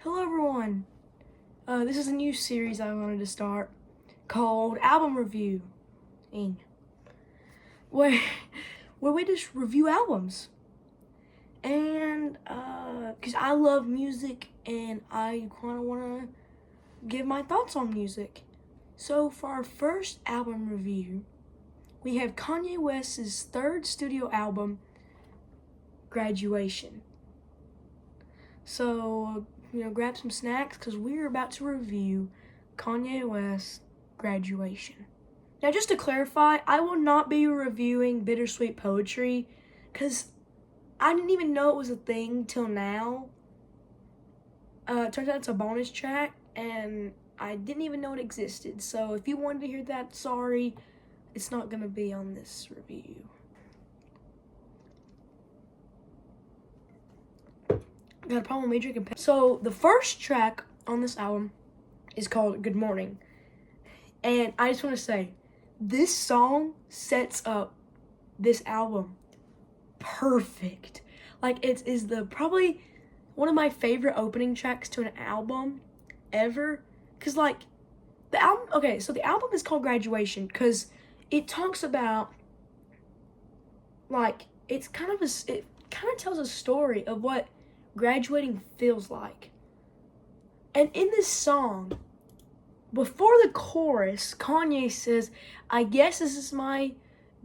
Hello everyone. This is a new series I wanted to start called Album Review, where we just review albums. And because I love music and I kind of want to give my thoughts on music. So for our first album review, we have Kanye West's third studio album, Graduation. So, grab some snacks because we're about to review Kanye West's Graduation. Now, just to clarify, I will not be reviewing Bittersweet Poetry because I didn't even know it was a thing till now. It turns out it's a bonus track and I didn't even know it existed. So if you wanted to hear that, sorry, it's not going to be on this review. Got a problem with me drinking. So the first track on this album is called Good Morning. And I just want to say, this song sets up this album perfect. Like, it is probably one of my favorite opening tracks to an album ever. Because, the album, so the album is called Graduation because it talks about, it kind of tells a story of what graduating feels like. And in this song, before the chorus, Kanye says, "I guess this is my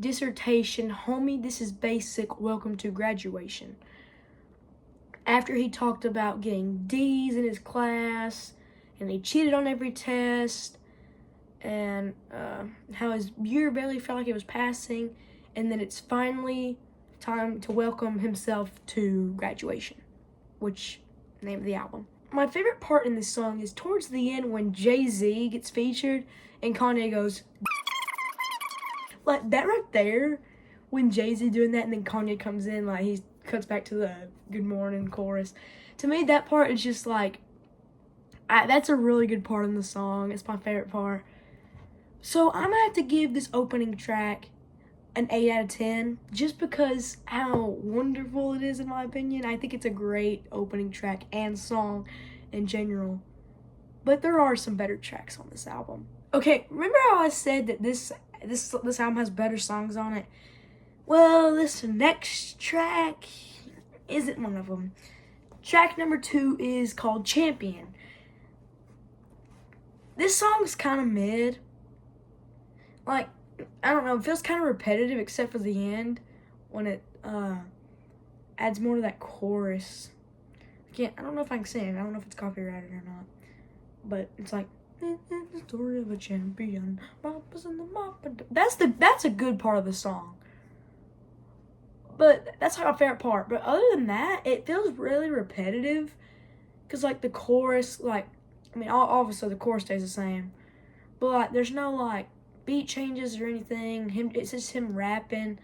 dissertation, homie, this is basic, welcome to graduation." After he talked about getting D's in his class, and he cheated on every test, and how his year barely felt like it was passing, and then it's finally time to welcome himself to graduation, which name of the album. My favorite part in this song is towards the end when Jay-Z gets featured and Kanye goes, like that right there, when Jay-Z doing that and then Kanye comes in, like he cuts back to the Good Morning chorus. To me, that part is just that's a really good part in the song. It's my favorite part. So I'm gonna have to give this opening track an 8 out of 10 just because how wonderful it is, in my opinion. I think it's a great opening track and song in general, but there are some better tracks on this album. Okay, remember how I said that this album has better songs on it? Well, this next track isn't one of them. Track number 2 is called Champion. This song's kind of mid. I don't know, it feels kind of repetitive except for the end when it adds more to that chorus. I don't know if I can sing it. I don't know if it's copyrighted or not. But it's like, the story of a champion. That's a good part of the song. But that's not my favorite part. But other than that, it feels really repetitive. Because the chorus, obviously the chorus stays the same. But there's no beat changes or anything. It's just him rapping,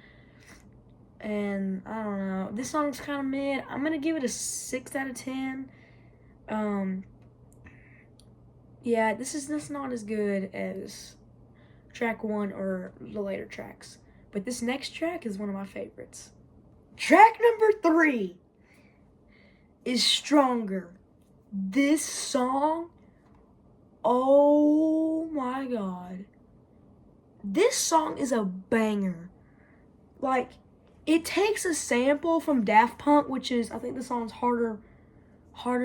and I don't know. This song's kind of mid. I'm gonna give it a 6 out of 10. Yeah, this is not as good as track 1 or the later tracks, but this next track is one of my favorites. Track number 3 is Stronger. This song, oh my god. This song is a banger. It takes a sample from Daft Punk, which is, I think the song's Harder,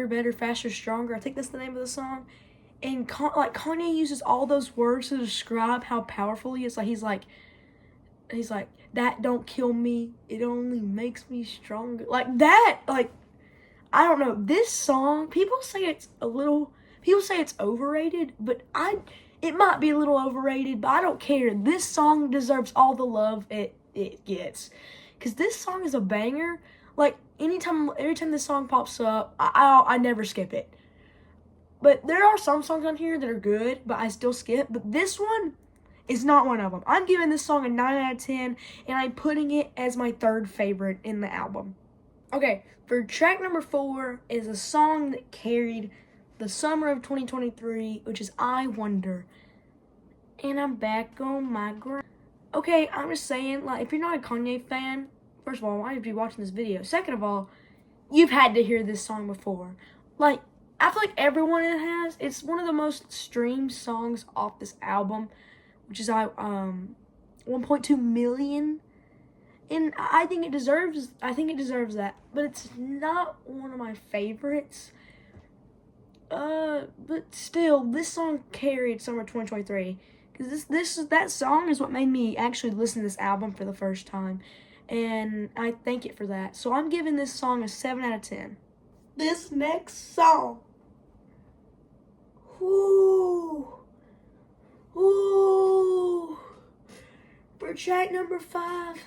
Better, Faster, Stronger. I think that's the name of the song. And Kanye uses all those words to describe how powerful he is. He's like, that don't kill me. It only makes me stronger. I don't know. This song, people say it's overrated, but it might be a little overrated, but I don't care. This song deserves all the love it gets. Because this song is a every time this song pops up, I never skip it. But there are some songs on here that are good, but I still skip. But this one is not one of them. I'm giving this song a 9 out of 10, and I'm putting it as my 3rd favorite in the album. Okay, for track number 4 is a song that carried the summer of 2023, which is I Wonder. And I'm back on my grind. Okay, I'm just saying, if you're not a Kanye fan, first of all, why would you be watching this video? Second of all, you've had to hear this song before. I feel like everyone it has. It's one of the most streamed songs off this album, which is 1.2 million. And I think it deserves that. But it's not one of my favorites. But still, this song carried summer 2023 because that song is what made me actually listen to this album for the first time, and I thank it for that. So I'm giving this song a 7 out of 10. This next song, ooh, for track number 5,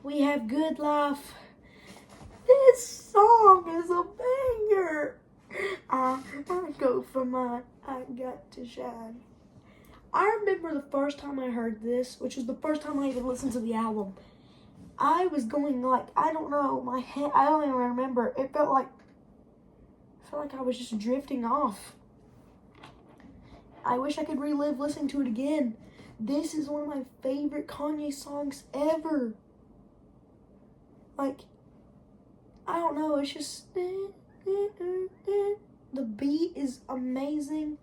we have Good Life. This song is a banger. I go for mine, I got to shine. I remember the first time I heard this, which was the first time I even listened to the album. I was going like, I don't know, my head, I don't even remember. It felt like I was just drifting off. I wish I could relive listening to it again. This is one of my favorite Kanye songs ever. Like, I don't know, it's just... The beat is amazing.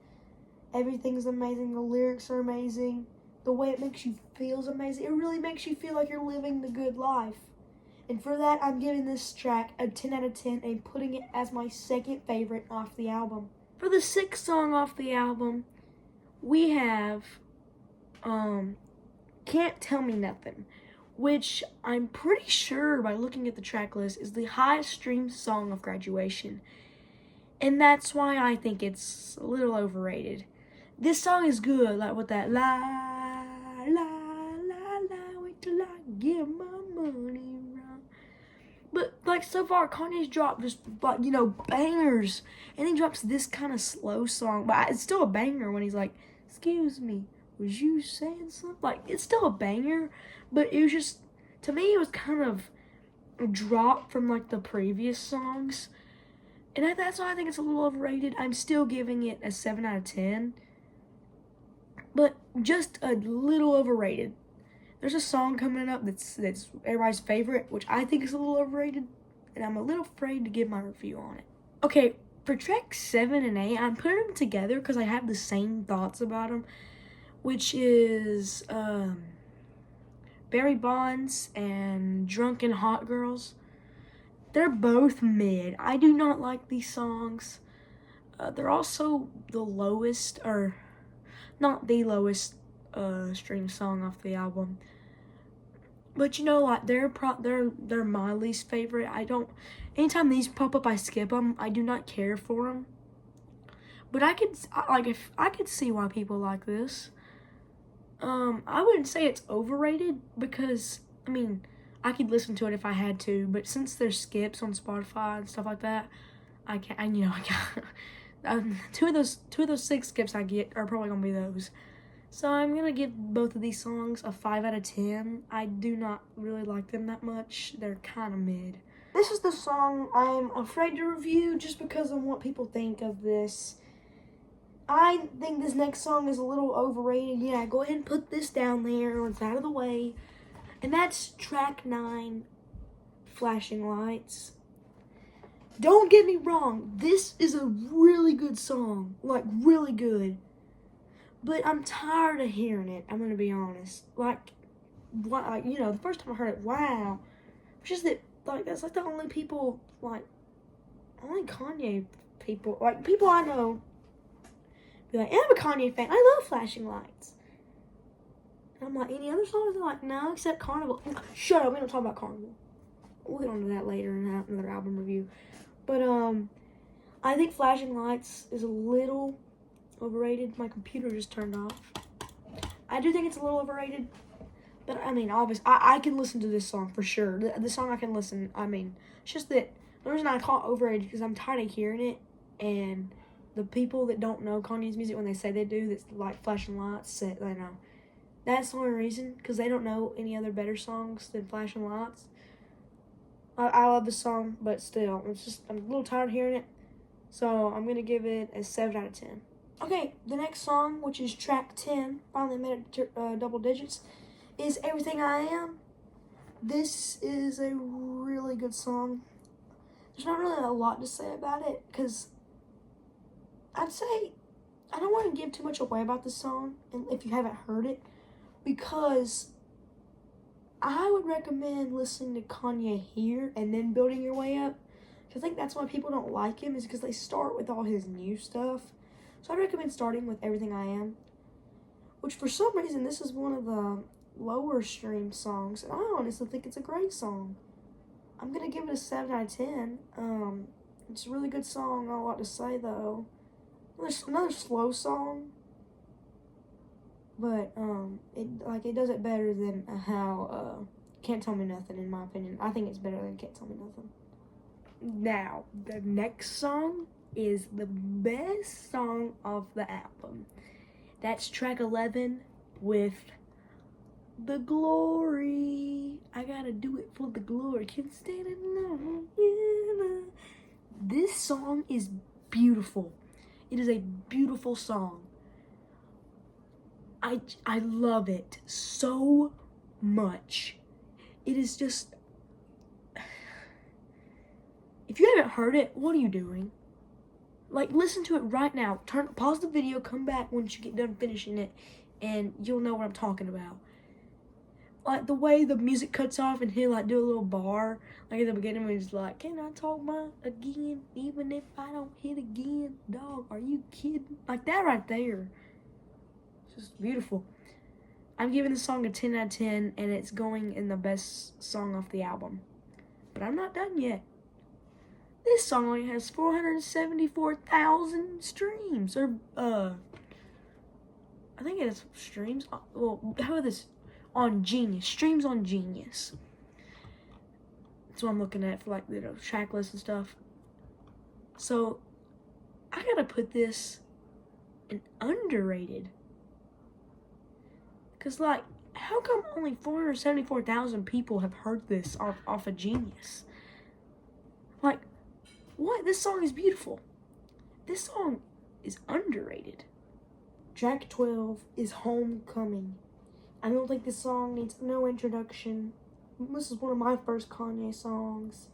Everything's amazing. The lyrics are amazing. The way it makes you feel is amazing. It really makes you feel like you're living the good life. And for that, I'm giving this track a 10 out of 10 and putting it as my second favorite off the album. For the 6th song off the album, we have Can't Tell Me Nothing, which I'm pretty sure by looking at the track list is the highest streamed song of Graduation. And that's why I think it's a little overrated. This song is good, like with that la la la la, wait till I get my money right. But like so far, Kanye's dropped just like bangers, and he drops this kind of slow song, but it's still a banger when he's like, "Excuse me, was you saying something?" Like it's still a banger, but it was just to me it was kind of a drop from like the previous songs. And that's why I think it's a little overrated. I'm still giving it a 7 out of 10. But just a little overrated. There's a song coming up that's everybody's favorite, which I think is a little overrated. And I'm a little afraid to give my review on it. Okay, for track 7 and 8, I'm putting them together because I have the same thoughts about them. Which is Barry Bonds and Drunken Hot Girls. They're both mid. I do not like these songs. They're also the lowest, or not the lowest, stream song off the album. But like they're my least favorite. Anytime these pop up, I skip them. I do not care for them. But I could see why people like this. I wouldn't say it's overrated because I could listen to it if I had to, but since there's skips on Spotify and stuff like that, I can't. I got two of those 6 skips I get are probably gonna be those. So I'm gonna give both of these songs a 5 out of 10. I do not really like them that much. They're kind of mid. This is the song I'm afraid to review just because of what people think of this. I think this next song is a little overrated. Yeah, go ahead and put this down there. It's out of the way. And that's track 9, Flashing Lights. Don't get me wrong, this is a really good song. Like, really good. But I'm tired of hearing it, I'm going to be honest. Like, the first time I heard it, wow. It's just that, that's like the only people, only Kanye people, people I know be like, I'm a Kanye fan, I love Flashing Lights. I'm like, any other songs? They're like, no, except Carnival. Shut up, we don't talk about Carnival. We'll get on to that later in another album review. But, I think Flashing Lights is a little overrated. My computer just turned off. I do think it's a little overrated. But, obviously, I can listen to this song for sure. The song I can listen, it's just that the reason I call it overrated because I'm tired of hearing it. And the people that don't know Kanye's music, when they say they do, that's like Flashing Lights, say they know. That's the only reason, because they don't know any other better songs than Flashing Lights. I love the song, but still, I'm a little tired of hearing it. So I'm going to give it a 7 out of 10. Okay, the next song, which is track 10, finally made it double digits, is Everything I Am. This is a really good song. There's not really a lot to say about it, because I'd say I don't want to give too much away about this song, and if you haven't heard it, because I would recommend listening to Kanye here and then building your way up. I think that's why people don't like him, is because they start with all his new stuff. So I recommend starting with Everything I Am, which for some reason this is one of the lower streamed songs, and I honestly think it's a great song. I'm gonna give it a 7 out of 10. It's a really good song. Not a lot to say though. Another slow song, but it does it better than how Can't Tell Me Nothing, in my opinion. I think it's better than Can't Tell Me Nothing. Now, the next song is the best song of the album. That's track 11 with The Glory. I gotta do it for the glory. Can't stand it no. Yeah. This song is beautiful. It is a beautiful song. I love it so much. It is just... If you haven't heard it, what are you doing? Like, listen to it right now. Pause the video, come back once you get done finishing it, and you'll know what I'm talking about. Like, the way the music cuts off and he'll, like, do a little bar. Like, at the beginning when he's like, can I talk my again, even if I don't hit again? Dog, are you kidding? Like, that right there. It's just beautiful. I'm giving the song a 10 out of 10, and it's going in the best song off the album. But I'm not done yet. This song only has 474,000 streams, or, I think it has streams, well, how about this, on Genius, streams on Genius. That's what I'm looking at for, like, track lists and stuff. So, I gotta put this in underrated. Because, like, how come only 474,000 people have heard this off of Genius? Like, what? This song is beautiful. This song is underrated. Track 12 is Homecoming. I don't think this song needs no introduction. This is one of my first Kanye songs.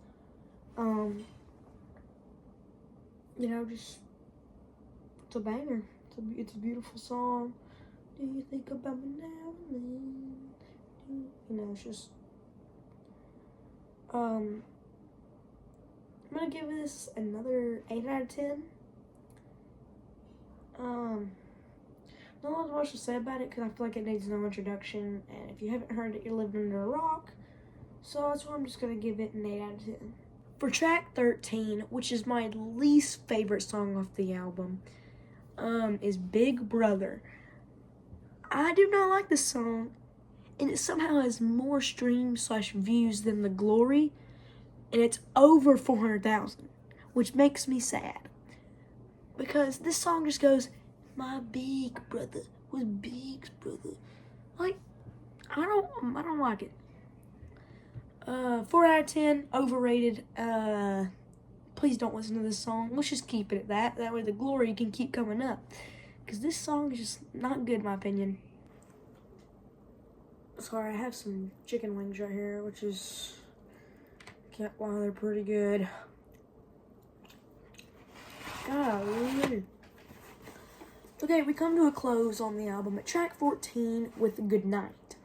Just, it's a banger. It's a beautiful song. Do you think about me now and then? It's just, I'm gonna give this another 8 out of 10. Not much to say about it because I feel like it needs no introduction, and if you haven't heard it, you're living under a rock. So that's why I'm just gonna give it an 8 out of 10. For track 13, which is my least favorite song off the album, is Big Brother. I do not like this song, and it somehow has more streams/views than The Glory, and it's over 400,000, which makes me sad. Because this song just goes, my big brother was Big's brother. Like, I don't like it. 4 out of 10, overrated. Please don't listen to this song. Let's just keep it at that. That way The Glory can keep coming up. Because this song is just not good in my opinion. Sorry, I have some chicken wings right here, which is... Wow, they're pretty good. Golly. Okay, we come to a close on the album at track 14 with Goodnight.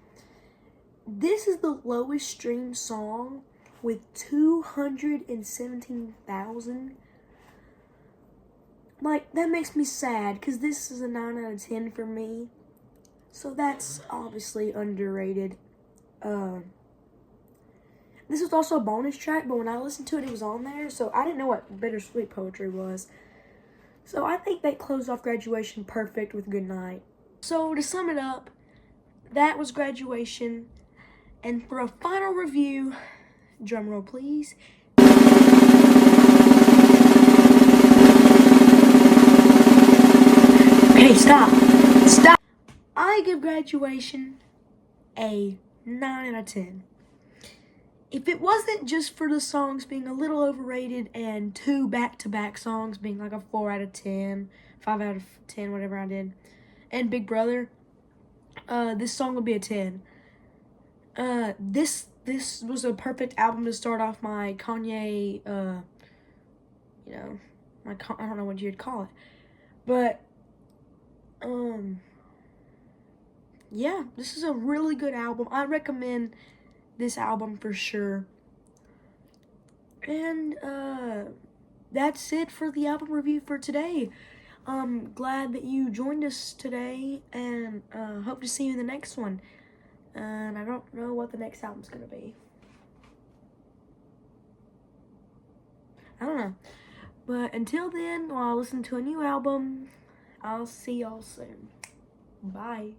This is the lowest streamed song with 217,000. Like, that makes me sad because this is a 9 out of 10 for me. So that's obviously underrated. This was also a bonus track, but when I listened to it, it was on there. So I didn't know what Bittersweet Poetry was. So I think they closed off Graduation perfect with Goodnight. So to sum it up, that was Graduation. And for a final review, drum roll please. Okay, stop. I give Graduation a 9 out of 10. If it wasn't just for the songs being a little overrated and 2 back-to-back songs being like a 4 out of 10, 5 out of 10, whatever I did, and Big Brother, this song would be a 10. This was a perfect album to start off my Kanye, I don't know what you'd call it. But yeah, this is a really good album. I recommend this album for sure. And that's it for the album review for today. I'm glad that you joined us today, and hope to see you in the next one. And I don't know what the next album's gonna be. I don't know. But until then, while I listen to a new album, I'll see y'all soon. Bye.